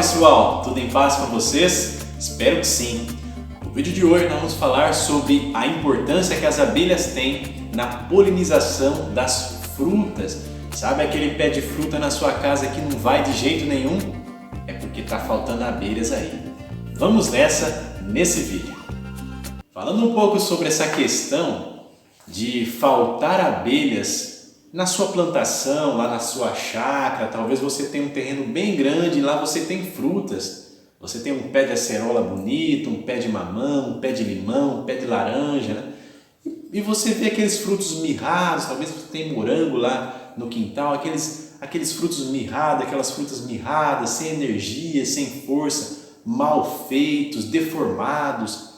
pessoal, tudo em paz com vocês? Espero que sim! No vídeo de hoje nós vamos falar sobre a importância que as abelhas têm na polinização das frutas. Sabe aquele pé de fruta na sua casa que não vai de jeito nenhum? É porque está faltando abelhas aí. Vamos nesse vídeo. Falando um pouco sobre essa questão de faltar abelhas na sua plantação, lá na sua chácara, talvez você tenha um terreno bem grande e lá você tem frutas. Você tem um pé de acerola bonito, um pé de mamão, um pé de limão, um pé de laranja, né? E você vê aqueles frutos mirrados, talvez você tenha morango lá no quintal, aqueles frutos mirrados, aquelas frutas mirradas, sem energia, sem força, mal feitos, deformados.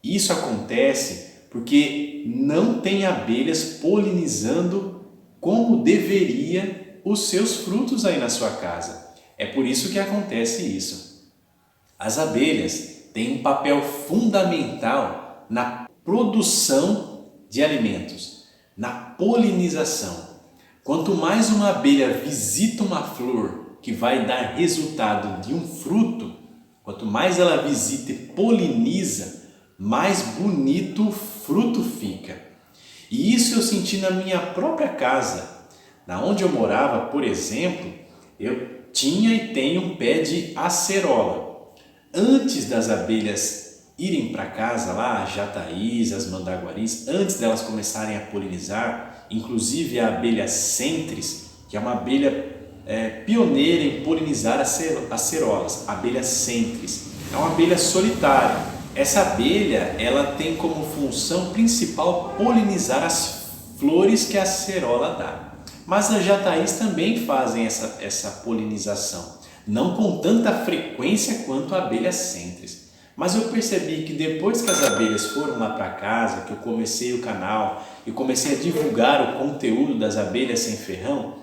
Isso acontece porque não tem abelhas polinizando como deveria os seus frutos aí na sua casa. É por isso que acontece isso. As abelhas têm um papel fundamental na produção de alimentos, na polinização. Quanto mais uma abelha visita uma flor que vai dar resultado de um fruto, quanto mais ela visita e poliniza, mais bonito o fruto fica. E isso eu senti na minha própria casa. Na onde eu morava, por exemplo, eu tinha e tenho um pé de acerola. Antes das abelhas irem para casa lá, as jataís, as mandaguaris, antes delas começarem a polinizar, inclusive a abelha centris, que é uma abelha pioneira em polinizar as acerolas, a abelha centris. É uma abelha solitária. Essa abelha, ela tem como função principal polinizar as flores que a acerola dá. Mas as jataís também fazem essa polinização, não com tanta frequência quanto a abelha centris. Mas eu percebi que depois que as abelhas foram lá para casa, que eu comecei o canal e comecei a divulgar o conteúdo das abelhas sem ferrão,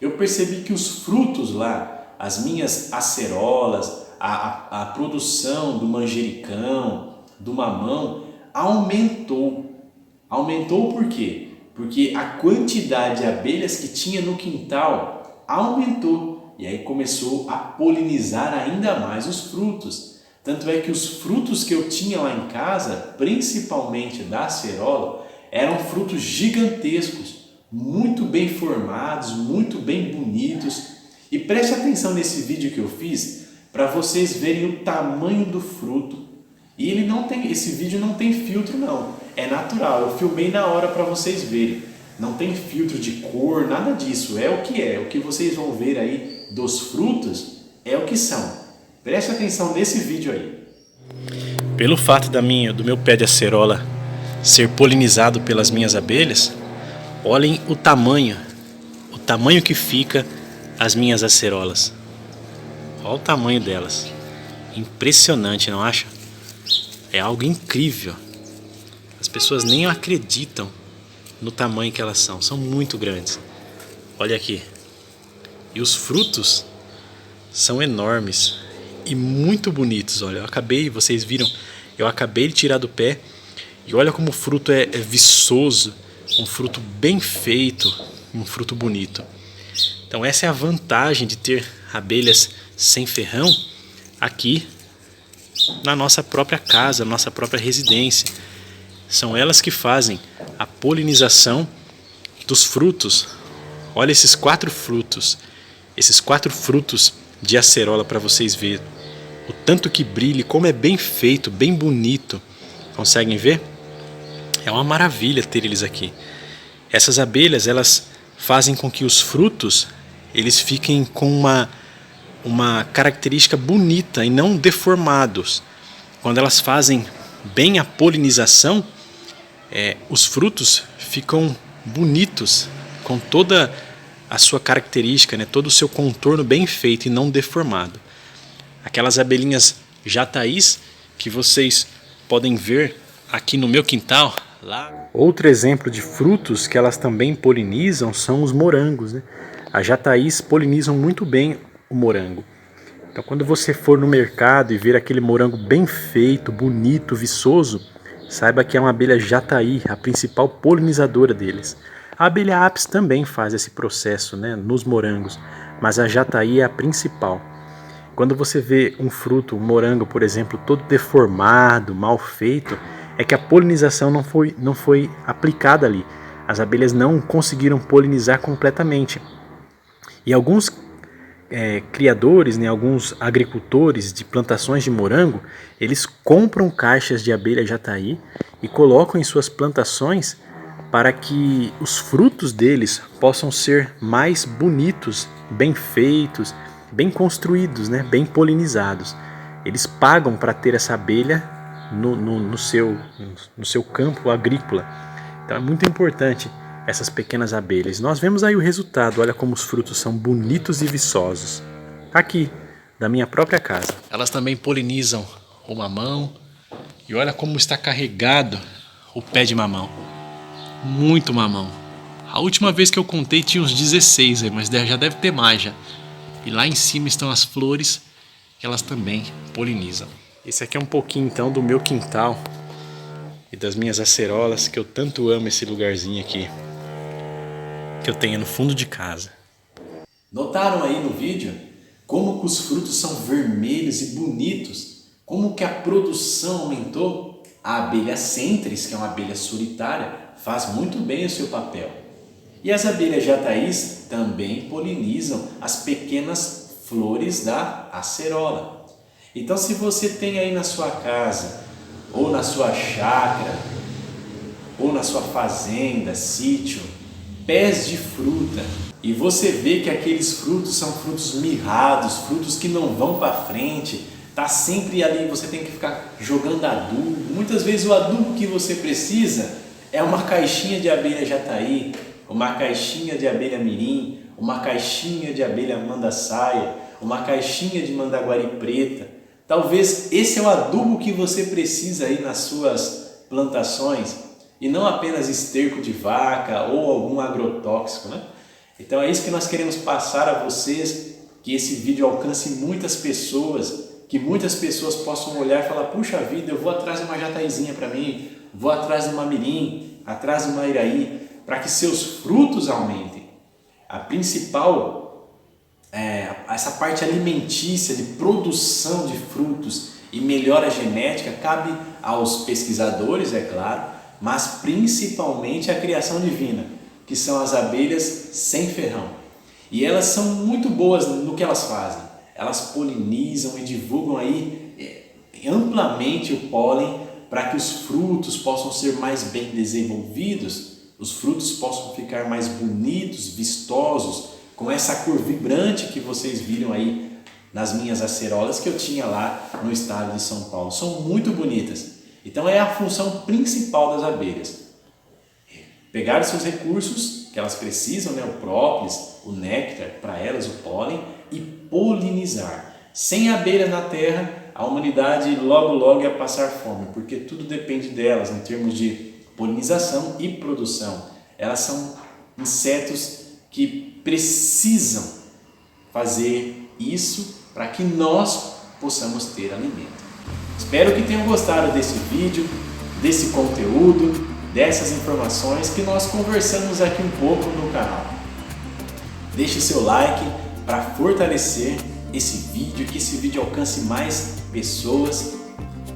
eu percebi que os frutos lá, as minhas acerolas, a produção do manjericão, do mamão, aumentou. Aumentou por quê? Porque a quantidade de abelhas que tinha no quintal aumentou. E aí começou a polinizar ainda mais os frutos. Tanto é que os frutos que eu tinha lá em casa, principalmente da acerola, eram frutos gigantescos, muito bem formados, muito bem bonitos. E preste atenção nesse vídeo que eu fiz, para vocês verem o tamanho do fruto. E esse vídeo não tem filtro não, é natural, eu filmei na hora para vocês verem. Não tem filtro de cor, nada disso, o que vocês vão ver aí dos frutos é o que são. Preste atenção nesse vídeo aí. Pelo fato do meu pé de acerola ser polinizado pelas minhas abelhas, olhem o tamanho que fica as minhas acerolas. Olha o tamanho delas. Impressionante, não acha? É algo incrível. As pessoas nem acreditam no tamanho que elas são. São muito grandes. Olha aqui. E os frutos são enormes e muito bonitos. Olha, vocês viram, eu acabei de tirar do pé. E olha como o fruto é viçoso. Um fruto bem feito. Um fruto bonito. Então essa é a vantagem de ter abelhas sem ferrão aqui na nossa própria casa, nossa própria residência. São elas que fazem a polinização dos frutos. Olha esses 4 frutos, de acerola para vocês verem o tanto que brilha, como é bem feito, bem bonito. Conseguem ver? É uma maravilha ter eles aqui. Essas abelhas, elas fazem com que os frutos eles fiquem com uma característica bonita e não deformados. Quando elas fazem bem a polinização, os frutos ficam bonitos, com toda a sua característica, né? Todo o seu contorno bem feito e não deformado. Aquelas abelhinhas jataís que vocês podem ver aqui no meu quintal. Outro exemplo de frutos que elas também polinizam são os morangos, né? As jataís polinizam muito bem o morango. Então quando você for no mercado e ver aquele morango bem feito, bonito, viçoso, saiba que é uma abelha jataí, a principal polinizadora deles. A abelha apis também faz esse processo, né, nos morangos, mas a jataí é a principal. quando você vê um fruto, um morango, por exemplo, todo deformado, mal feito, é que a polinização não foi aplicada ali. As abelhas não conseguiram polinizar completamente. E alguns criadores, né, alguns agricultores de plantações de morango, eles compram caixas de abelha jataí e colocam em suas plantações para que os frutos deles possam ser mais bonitos, bem feitos, bem construídos, né, bem polinizados. Eles pagam para ter essa abelha no seu campo agrícola. Então é muito importante essas pequenas abelhas. Nós vemos aí o resultado, olha como os frutos são bonitos e viçosos. Aqui, da minha própria casa. Elas também polinizam o mamão. E olha como está carregado o pé de mamão. Muito mamão. A última vez que eu contei tinha uns 16, mas já deve ter mais já. E lá em cima estão as flores que elas também polinizam. Esse aqui é um pouquinho então do meu quintal e das minhas acerolas, que eu tanto amo esse lugarzinho aqui que eu tenho no fundo de casa. Notaram aí no vídeo como que os frutos são vermelhos e bonitos? Como que a produção aumentou? A abelha Centris, que é uma abelha solitária, faz muito bem o seu papel. E as abelhas jataís também polinizam as pequenas flores da acerola. Então, se você tem aí na sua casa, ou na sua chácara, ou na sua fazenda, sítio, pés de fruta, e você vê que aqueles frutos são frutos mirrados, frutos que não vão para frente, tá sempre ali, você tem que ficar jogando adubo. Muitas vezes o adubo que você precisa é uma caixinha de abelha jataí, uma caixinha de abelha mirim, uma caixinha de abelha mandaçaia, uma caixinha de mandaguari preta. Talvez esse é o adubo que você precisa aí nas suas plantações, e não apenas esterco de vaca ou algum agrotóxico, né? Então é isso que nós queremos passar a vocês, que esse vídeo alcance muitas pessoas, que muitas pessoas possam olhar e falar: puxa vida, eu vou atrás de uma jataizinha para mim, vou atrás de uma mirim, atrás de uma iraí, para que seus frutos aumentem. A principal, essa parte alimentícia de produção de frutos e melhora genética cabe aos pesquisadores, é claro, mas principalmente a criação divina, que são as abelhas sem ferrão. E elas são muito boas no que elas fazem. Elas polinizam e divulgam aí amplamente o pólen para que os frutos possam ser mais bem desenvolvidos, os frutos possam ficar mais bonitos, vistosos, com essa cor vibrante que vocês viram aí nas minhas acerolas que eu tinha lá no estado de São Paulo. São muito bonitas. Então é a função principal das abelhas. Pegar os seus recursos que elas precisam, né, o própolis, o néctar, para elas o pólen, e polinizar. Sem abelhas na terra, a humanidade logo ia passar fome, porque tudo depende delas em termos de polinização e produção. Elas são insetos que precisam fazer isso para que nós possamos ter alimento. Espero que tenham gostado desse vídeo, desse conteúdo, dessas informações que nós conversamos aqui um pouco no canal. Deixe seu like para fortalecer esse vídeo, que esse vídeo alcance mais pessoas.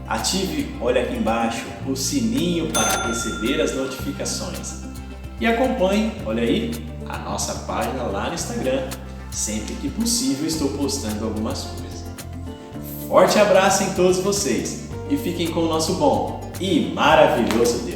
Ative, olha aqui embaixo, o sininho para receber as notificações. E acompanhe, olha aí, a nossa página lá no Instagram. Sempre que possível estou postando algumas coisas. Forte abraço em todos vocês e fiquem com o nosso bom e maravilhoso Deus.